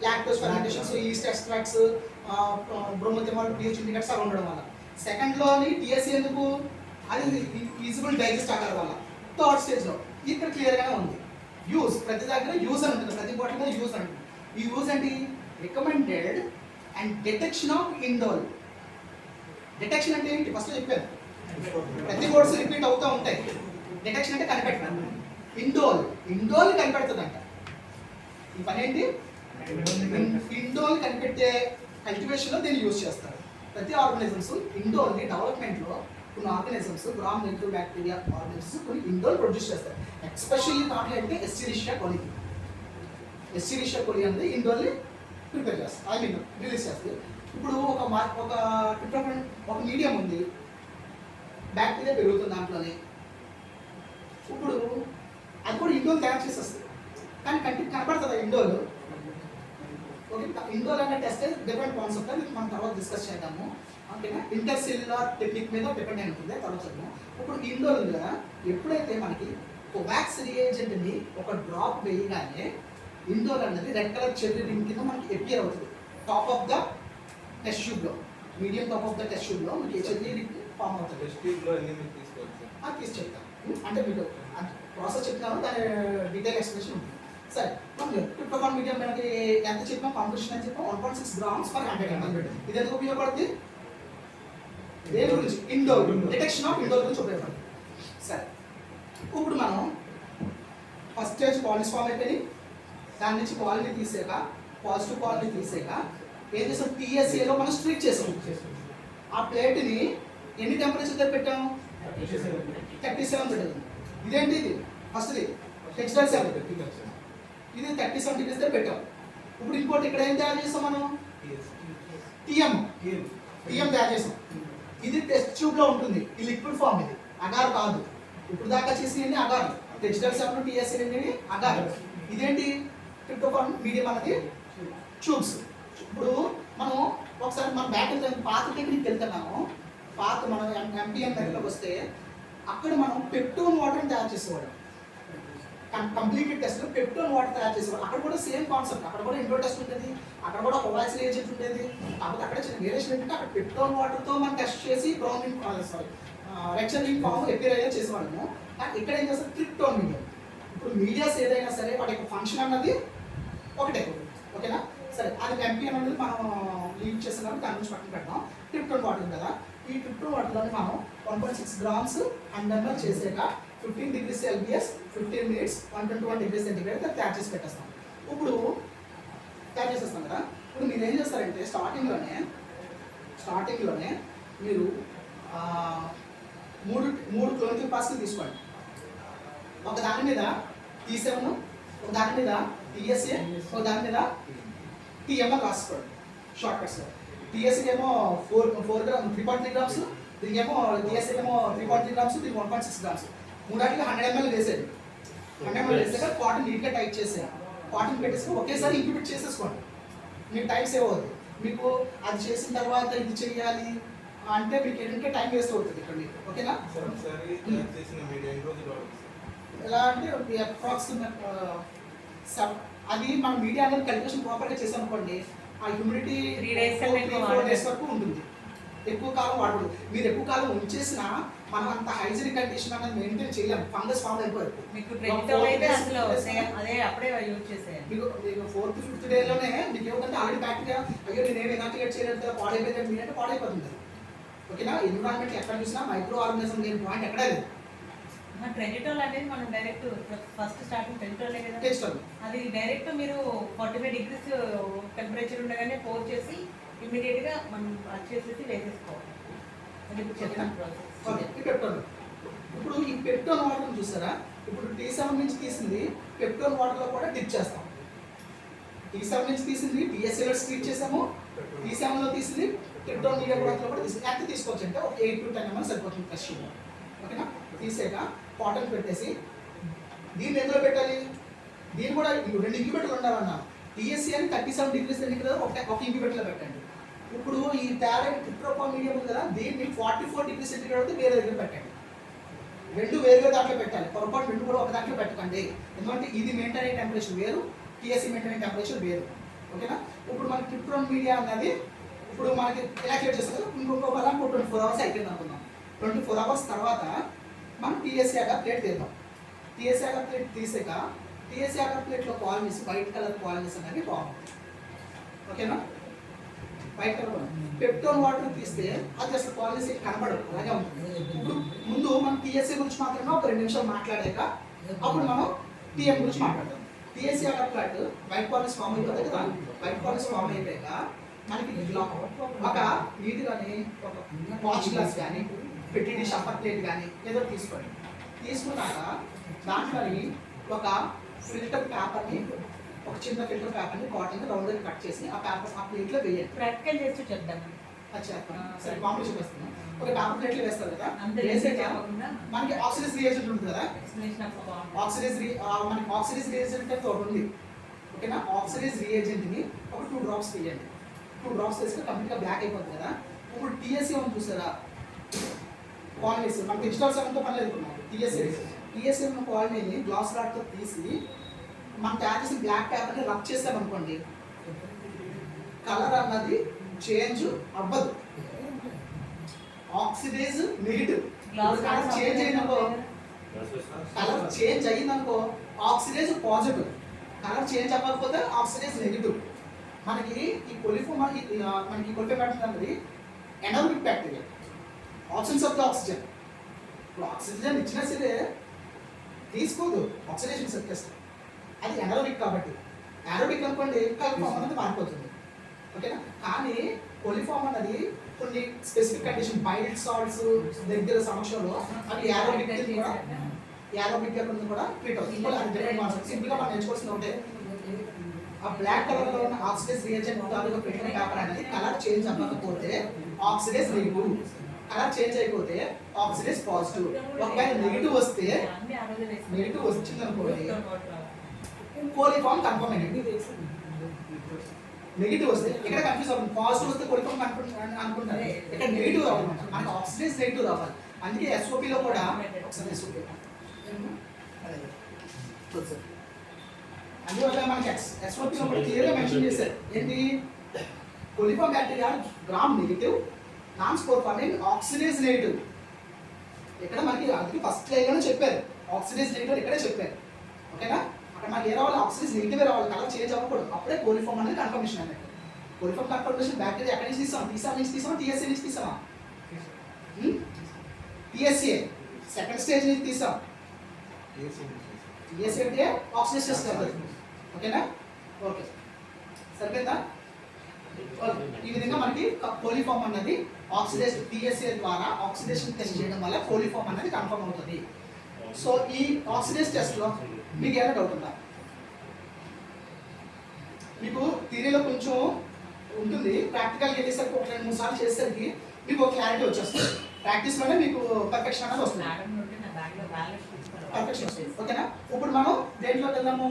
lactose fermentations, yeast extracts, bromothymol, pH indicators అవి ఉండడం వల్ల. సెకండ్లోని టీఎస్సీ ఎందుకు? అది ఈజిబుల్ డైజెస్ట్ అవ్వడం వల్ల. థర్డ్ స్టేజ్లో ఇక్కడ క్లియర్గానే ఉంది యూజ్, ప్రతి దగ్గర యూజ్ అని ఉంటుంది, ప్రతి బాటిల్ మీద యూజ్ అంటుంది. ఈ యూజ్ ఏంటి? Recommended and detection of indole. Detection అంటే ఏంటి? ఫస్ట్ చెప్పాను, ప్రతి వర్డ్స్ రిపీట్ అవుతూ ఉంటాయి. డిటెక్షన్ అంటే కనిపెట్టడం. ఇండోల్ కనిపెడుతుందంట. ఈ పని ఏంటి? ఇండోల్ కనిపెట్టే కల్టివేషన్లో దీన్ని యూజ్ చేస్తారు. ప్రతి ఆర్గానిజమ్స్ ఇండోల్ని డెవలప్మెంట్లో కొన్ని organisms, gram negative bacteria organisms కొన్ని ఇండోల్ ప్రొడ్యూస్ చేస్తారు. ఎస్పెషల్లీ దాంట్లో అంటే ఎస్చిరీషియా కోలి అనేది ఇండోల్ని ప్రిపేర్ చేస్తారు, ఐ మీన్ రిలీజ్ చేస్తారు. ఇప్పుడు ఒక మీడియం ఉంది, బ్యాక్టీరియా పెరుగుతుంది దాంట్లోనే. ఇప్పుడు అది కూడా ఇండోల్ తయారు చేసేస్తుంది, కానీ కంటికి కనపడుతుంది ఇండోల్. ఓకే, ఇండోల్ అనే టెస్ట్ డిఫరెంట్ కాన్సెప్ట్, అది మనం తర్వాత డిస్కస్ చేద్దాము. ఓకేనా? ఇంటర్సెల్యులర్ టెక్నిక్ మీద డిపెండ్ అయి ఉంటుంది, తర్వాత చదువు. ఇప్పుడు ఇండోల్ ఉంది కదా, ఎప్పుడైతే మనకి కోవాక్స్ రియేజెంట్ని ఒక డ్రాప్ వేయగానే ఇండోల్ అనేది రెడ్ కలర్ చెర్రీ రింగ్ కింద మనకి అపియర్ అవుతుంది టాప్ ఆఫ్ ద టెస్ట్ ట్యూబ్లో, medium top of the test ట్యూబ్లో మనకి చెర్రీ రింగ్ ఫామ్ అవుతుంది. తీసి చెప్తాను, అంటే మీకు ప్రాసెస్ చెప్తాను, దాని డీటెయిల్ ఎక్స్ప్లెనేషన్ ఉంటుంది. సరే, మనం ట్రిప్టోఫాన్ మీడియం మనకి ఎంత చెప్పాం, కాంపోజిషన్ అని చెప్పాం 1.6 grams per 100 ml. ఇది ఎందుకు ఉపయోగపడుతుంది? దేని గురించి? ఇండోర్ డిటెక్షన్ ఆఫ్ ఇండోర్ గురించి ఉపయోగపడుతుంది. సరే, ఇప్పుడు మనం ఫస్ట్ స్టేజ్ కాలనీస్ ఫామ్ అయిపోయి దాని నుంచి కాలనీ తీసాక పాజిటివ్ కాలనీ తీసాక ఏం చేసాం? టీఎస్ఏలో మనం స్ట్రీక్ చేసాం. ఆ ప్లేట్ని ఎన్ని టెంపరేచర్ దగ్గర పెట్టాము? 37 పెట్టాము. ఇదేంటి? ఇది ఫస్ట్ది హెచ్డల్ ఇది 37 డిగ్రీస్ దగ్గర పెట్టాం. ఇప్పుడు ఇంకోటి ఇక్కడ ఏం తయారు చేస్తాం మనం? టీఎం తయారు చేసాం. ఇది టెస్ట్ ట్యూబ్ లో ఉంటుంది. ఈ లిక్విడ్ ఫామ్, ఇది అగార్ కాదు. ఇప్పుడు దాకా చేసినవి అగార్, హెచ్డల్ సెవెన్ టీఎస్ఏ అనేవి అగార్. ఇదేంటి? ట్రిప్టోఫాన్ మీడియం అన్నది ట్యూబ్స్. ఇప్పుడు మనం ఒకసారి మన బ్యాక్ పాత టెక్నిక్ వెళ్తున్నాము. పాత మనం ఎంపీఎం దగ్గరకు వస్తే అక్కడ మనం పెప్టోన్ వాటర్ని తయారు చేసేవాడు. కంప్లీట్ టెస్ట్ పెప్టోన్ వాటర్ తయారు చేసేవాడు. అక్కడ కూడా సేమ్ కాన్సెప్ట్. అక్కడ కూడా ఇండోర్ టెస్ట్ ఉంటుంది, అక్కడ కూడా కొవాక్సిల్ ఏజెంట్ ఉంటుంది. కాకపోతే అక్కడ చిన్న వేరియేషన్ ఏంటంటే అక్కడ పెప్టోన్ వాటర్తో మనం టెస్ట్ చేసి రెక్చరింగ్ ఫామ్ ఎపియర్ అయ్యే చేసేవాళ్ళము. ఇక్కడ ఏం చేస్తారు? ట్రిప్టోన్ మీడియం. ఇప్పుడు మీడియాస్ ఏదైనా సరే వాటి యొక్క ఫంక్షన్ అన్నది ఒకటే. ఓకేనా? సరే, అది ఎంపీఎం అనేది మనం లీడ్ చేస్తున్నాం. దాని నుంచి పక్కన పెడతాం. ట్రిప్టోన్ వాటర్ కదా, ఈ ట్రిప్టోన్ వాటర్లో మనం 1.6 grams 100 ml చేసాక 15 degrees Celsius 15 minutes 121 degrees centigrade తయారు చేసి పెట్టేస్తాం. ఇప్పుడు తయారు చేసేస్తాం కదా. ఇప్పుడు మీరు ఏం చేస్తారంటే స్టార్టింగ్లోనే మీరు మూడు క్లోరిన్ పాస్లు తీసుకోండి. ఒక దాని మీద T7, ఒక దాని మీద TSA, ఒక దాని మీద TML రాసుకోండి షార్ట్ కట్స్లో. TSA ఏమో 3.3 grams, దీనికి ఏమో TSA ఏమో 3.3 grams, దీనికి 1.6 grams. మూడాటికి 100 ml వేసేది. 100 ml వేసాక కాటన్ నీట్గా టైట్ చేసేది. కాటన్ పెట్టేసుకొని ఒకేసారి ఇంక్యుబేట్ చేసేసుకోండి. మీకు టైం సేవ్ అవుతుంది. మీకు అది చేసిన తర్వాత ఇది చెయ్యాలి అంటే మీకు ఏంటంటే టైం వేస్ట్ అవుతుంది ఇక్కడ మీకు. ఓకేనా? ఎలా అంటే అప్రాక్సిమేట్ అది మన మీడియా అనేది కల్టివేషన్ ప్రాపర్గా చేసాం అనుకోండి, ఆ హ్యూమిడిటీ 3-4 days వరకు ఉంటుంది. ఎక్కువ కాలం వాడకూడదు. మీరు ఎక్కువ కాలం ఉంచేసిన మనం అంత హైజీనిక్ కండిషన్ అనేది మెయింటైన్ చేయలేము. ఫంగస్ ఫామ్ అయిపోతుంది. మీకు 4th 5th డేలోనే మీకు ఏమంటే ఆల్రెడీ బ్యాక్టీరియా అయ్యో నేను ఏమి ఇనాక్టివేట్ చేయలేదు పాడైపోయింది మీరంటే పాడైపోతుంది. ఓకేనా? ఎన్విరాన్మెంట్ ఎక్కడ చూసినా మైక్రో ఆర్గానిజం లేని పాయింట్ ఎక్కడా లేదు. ట్రెండిటోల్ అనేది మనం డైరెక్ట్ ఫస్ట్ స్టార్టింగ్ ట్రెండిటోలే కదా, అది డైరెక్ట్ మీరు 45 degrees టెంపరేచర్ ఉండగానే పోర్ చేసి ఇమీడియట్ గా మనం చేసేసి వేసేసుకోవాలి. అది ఇప్పుడు చెప్తాను ప్రాసెస్. ఇప్పుడు ఈ పెప్టోన్ వాటర్ చూసారా? ఇప్పుడు T7 నుంచి తీసింది పెప్టోన్ వాటర్ లో కూడా డిప్ చేస్తాం. T7 నుంచి తీసింది TSA లో స్ట్రీట్ చేసాము. T7 లో తీసింది పెప్టోన్ మీడియం వాటర్ లో కూడా తీసింది. ఎంత తీసుకోవచ్చు అంటే 8 to 10 ml సరిపోతుంది ఫ్రెష్. ఓకేనా? తీసాక కాటన్ పెట్టేసి దీన్ని ఎందులో పెట్టాలి? దీన్ని కూడా 2 ఇంక్యుబేటర్లు ఉండాలన్నా. TSA అని 37 degrees సెంటిగ్రేడ్ ఒక ఇంక్యుబేటర్లో పెట్టండి. ఇప్పుడు ఈ థైరాయిడ్ ట్రిప్టోఫాన్ మీడియం ఉంది కదా, దీన్ని 44 degrees సెంటిగ్రేడ్ అయితే వేరే దగ్గర పెట్టండి. 2 వేరుగా దాంట్లో పెట్టాలి. పొరపాటు 2 కూడా ఒక దాంట్లో పెట్టకండి. ఎందుకంటే ఇది మెయింటైన్ అయ్యే టెంపరేచర్ వేరు, TSA మెయింటైన్ అయ్యే టెంపరేచర్ వేరు. ఓకేనా? ఇప్పుడు మనకి ట్రిప్టోఫాన్ మీడియా అన్నది ఇప్పుడు మనకి యాక్టివేట్ చేస్తారు. ఇంకొక 24 hours అయిపోయింది అనుకుందాం. 24 hours తర్వాత మనం TSA ఆగా ప్లేట్ తీద్దాం. TSA ఆగా ప్లేట్ తీసాక TSA ఆగా ప్లేట్లో కాలనీస్ వైట్ కలర్ కాలనీస్ అనేవి ఫామ్ అవుతాయి. ఓకేనా? వైట్ కలర్ పెప్టోన్ వాటర్ తీస్తే అది అసలు కాలనీస్ కనబడదు, అలాగే ఉంటుంది. ఇప్పుడు ముందు మనం TSA గురించి మాత్రమే ఒక 2 నిమిషాలు మాట్లాడాక అప్పుడు మనం TM గురించి మాట్లాడతాం. TSA ఆగా ప్లేట్ వైట్ కాలనీస్ ఫామ్ అయిపోతాయి కదా. వైట్ కాలనీస్ ఫామ్ అయిపోయాక మనకి ఒక నీట్ కానీ ఒక వాచ్ గ్లాస్ కానీ పెట్టి షప్పర్ ప్లేట్ కానీ ఏదో తీసుకోండి. తీసుకున్నాక దాంట్లోని ఒక ఫిల్టర్ పేపర్ని, ఒక చిన్న ఫిల్టర్ పేపర్ని కాటన్ రౌండ్గా కట్ చేసి ఆ పేపర్ ఆ ప్లేట్లో వేయండి. ప్రాక్టికల్ చేస్తూ చెప్తాం. సరే, కాంపిటీషన్ వేస్తున్నాం. ఒక పేపర్ ప్లేట్లో వేస్తారు కదా, వేసాక మనకి ఆక్సిడైజ్ రియేజెంట్ ఉంటుంది కదా. మనకి ఆక్సిడైజ్ రియేజెంట్ ఒకటి ఉంది. ఓకేనా? ఆక్సిడైజ్ రియేజెంట్ని ఒక 2 drops వేయండి. 2 drops వేస్తే కంప్లీట్గా బ్లాక్ అయిపోతుంది కదా. ఇప్పుడు TSA ఉంది చూసారా? కాలనీస్ మనకి డిజిటల్ సెవెన్తో పని లేదుకున్నాం. TSA ఉన్న కాలనీని గ్లాస్ రాడ్తో తీసి మనం తయారు చేసిన బ్లాక్ పేపర్ని రబ్ చేస్తామనుకోండి, కలర్ అన్నది చేంజ్ అవ్వదు. Oxidase negative. కలర్ చేంజ్ అయ్యిందనుకో ఆక్సిడైజ్ పాజిటివ్, కలర్ చేంజ్ అవ్వకపోతే ఆక్సిడైజ్ నెగిటివ్. మనకి ఈ కొలిఫోమ్ మనకి కొలిఫోమ్ బ్యాక్టీరియా అన్నది anaerobic bacteria. Options of the oxygen. ఇప్పుడు ఆక్సిజన్ ఇచ్చినా సరే తీసుకోదు ఆక్సిడేషన్ సెల్ టెస్ట్, అది ఎనరోబిక్ కాబట్టి. ఏరోబిక్ అనుకోండి కాలిఫామ్ అనేది మారిపోతుంది, ఓకేనా. కానీ కోలిఫామ్ అన్నది కొన్ని స్పెసిఫిక్ కండిషన్ మైల్డ్ సాల్ట్స్ దగ్గర సమక్షంలో అది ఏరోబిక్ కూడా ఏరోబిక్ కూడా ట్రీట్ అవుతుంది. సింపుల్ గా మనం నేర్చుకోవాల్సింది ఒకటే, ఆ బ్లాక్ కలర్ లో ఉన్న ఆక్సిడైజ్ రియేజెంట్ తాలూకా ఫిల్టర్ పేపర్ అనేది కలర్ చేంజ్ అవ్వకపోతే ఆక్సిడైజ్ నెగిటివ్, కలర్ చేంజ్ అయిపోతే ఆక్సిడైజ్ పాజిటివ్. ఒకవేళ నెగిటివ్ వస్తే నెగిటివ్ వచ్చింది అనుకోండి కోలిఫామ్ కన్ఫర్మ్ అయింది. నెగిటివ్ వస్తే ఇక్కడ కన్ఫ్యూజ్ అవుతుంది, పాజిటివ్ వస్తే కోలిఫామ్ అనుకుంటారు, ఇక్కడ నెగిటివ్ రావాలి, మనకి ఆక్సిడైజ్ నెగిటివ్ రావాలి. అందుకే ఎస్ఓపి లో కూడా ఒకసారి ఎస్ఓపి అందువల్ల మనకి ఎస్ఓపి లో కూడా క్లియర్గా మెన్షన్ చేశారు ఏంటి, coliform bacteria gram negative, non spore farming oxidise negative. ఇక్కడ మనకి అందుకే ఫస్ట్ లైన్లోనే చెప్పారు ఆక్సిడైజ్ నెగిటివ్ ఇక్కడే చెప్పారు, ఓకేనా. అక్కడ మనకి ఏ రావాలి, ఆక్సిడైజ్ నెగిటివ్ రావాలి, కలర్ చేంజ్ అవ్వకూడదు, అప్పుడే కోలిఫామ్ అనేది కన్ఫర్మేషన్ అన్నట్టు. కోలిఫామ్ కన్ఫర్మేషన్ బ్యాక్టీరియా ఎక్కడి నుంచి తీసామా టీఎస్ఏ నుంచి తీసామా, టీఎస్ఏ సెకండ్ స్టేజ్ నుంచి తీసాం. టీఎస్ఏ అంటే ఆక్సిడైజ్ టెస్ట్ అవుతుంది, ఓకేనా. ఓకే సరిపోయిందా. ఈ విధంగా మనకి కోలిఫామ్ అన్నది ఆక్సిడైజ్ టీఎస్ఏ ద్వారా ఆక్సిడేషన్ టెస్ట్ చేయడం వల్ల కోలిఫామ్ అనేది కన్ఫర్మ్ అవుతుంది. సో ఈ ఆక్సిడైజ్ టెస్ట్ లో మీకు ఏమైనా డౌట్ ఉందా? మీకు థియరీలో కొంచెం ఉంటుంది, ప్రాక్టికల్గా వెళ్ళేసరికి ఒక 2-3 సార్లు చేసేసరికి మీకు ఒక క్లారిటీ వచ్చేస్తుంది. ప్రాక్టీస్లోనే మీకు పర్ఫెక్షన్ అనేది వస్తుంది, పర్ఫెక్షన్ వస్తుంది, ఓకేనా. ఇప్పుడు మనం దేంట్లో వెళ్దాము,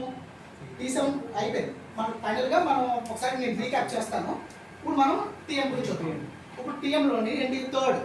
T7 అయిపోయింది. మనం ఫైనల్గా మనం ఒకసారి నేను రీక్యాప్ చేస్తాను. ఇప్పుడు మనం టీఎం గురించి వస్తాం. ఇప్పుడు టీఎంలోని ఏంటి థర్డ్